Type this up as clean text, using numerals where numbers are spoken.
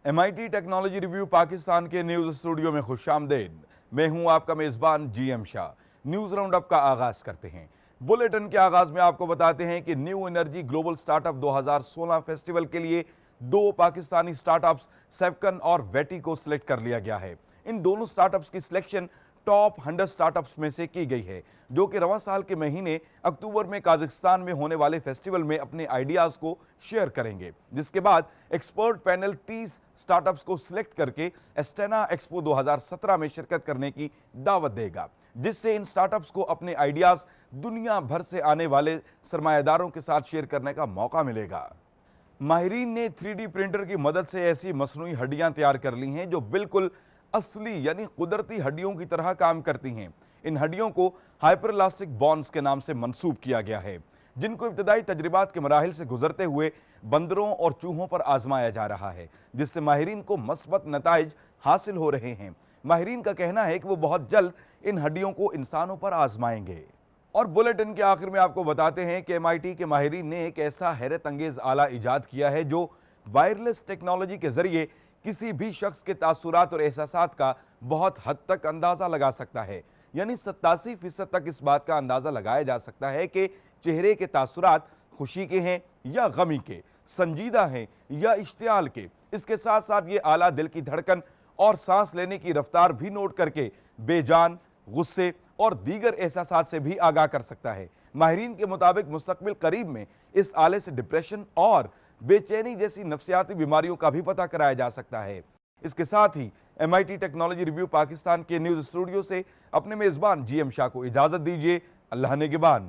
MIT technology review Pakistan के news studio में खुशामदीद। मैं हूं आपका मेज़बान GM Shah. News round up का आगाज़ करते हैं। बुलेटिन के आगाज़ में आपको बताते हैं कि new energy global startup 2016 festival के लिए दो पाकिस्तानी स्टार्टअप्स सेवकन और वेटी को सिलेक्ट कर लिया गया है। इन दोनों स्टार्टअप्स की सिलेक्शन टॉप 100 स्टार्टअप्स में से की गई है, जो कि रवां साल के महीने अक्टूबर में काज़ाख्स्तान में होने वाले फेस्टिवल में अपने आइडियाज़ को शेयर करेंगे, जिसके बाद एक्सपर्ट पैनल 30 स्टार्टअप्स को सिलेक्ट करके एस्टेना एक्सपो 2017 में शिरकत करने की दावत देगा, जिससे इन स्टार्टअप्स को अपने आइडियाज़ दुनिया भर से आने वाले सरमायादारों के साथ शेयर करने का मौका मिलेगा। माहिरीन ने 3D प्रिंटर की मदद से ऐसी मसनूई हड्डियां तैयार कर ली हैं जो बिल्कुल असली यानी कुदरती हड्डियों की तरह काम करती हैं। इन हड्डियों को हाइपरलास्टिक बॉन्स के नाम से मंसूब किया गया है, जिनको इब्तदाई तजर्बात के मराहिल से गुजरते हुए बंदरों और चूहों पर आजमाया जा रहा है, जिससे माहिरीन को मस्बत नताइज हासिल हो रहे हैं। माहिरीन का कहना है कि वो बहुत जल्द इन हड्डियों को इंसानों पर आजमाएंगे। और बुलेटिन के आखिर में आपको बताते हैं कि MIT के माहिरीन ने एक ऐसा हैरत अंगेज आला इजाद किया है जो वायरलेस टेक्नोलॉजी के जरिए किसी भी शख्स के तासुरात और एहसासात का बहुत हद तक अंदाज़ा लगा सकता है। यानी 87% तक इस बात का अंदाज़ा लगाया जा सकता है कि चेहरे के तासुरात खुशी के हैं या गमी के, संजीदा हैं या इश्तियाल के। इसके साथ साथ ये आला दिल की धड़कन और सांस लेने की रफ्तार भी नोट करके बेजान, गुस्से और दीगर एहसासात से भी आगाह कर सकता है। माहिरीन के मुताबिक मुस्तकबिल करीब में इस आले से डिप्रेशन और बेचैनी जैसी नफ्सियाती बीमारियों का भी पता कराया जा सकता है। इसके साथ ही MIT टेक्नोलॉजी रिव्यू पाकिस्तान के न्यूज़ स्टूडियो से अपने मेज़बान GM शाह को इजाज़त दीजिए। अल्लाह निगहबान।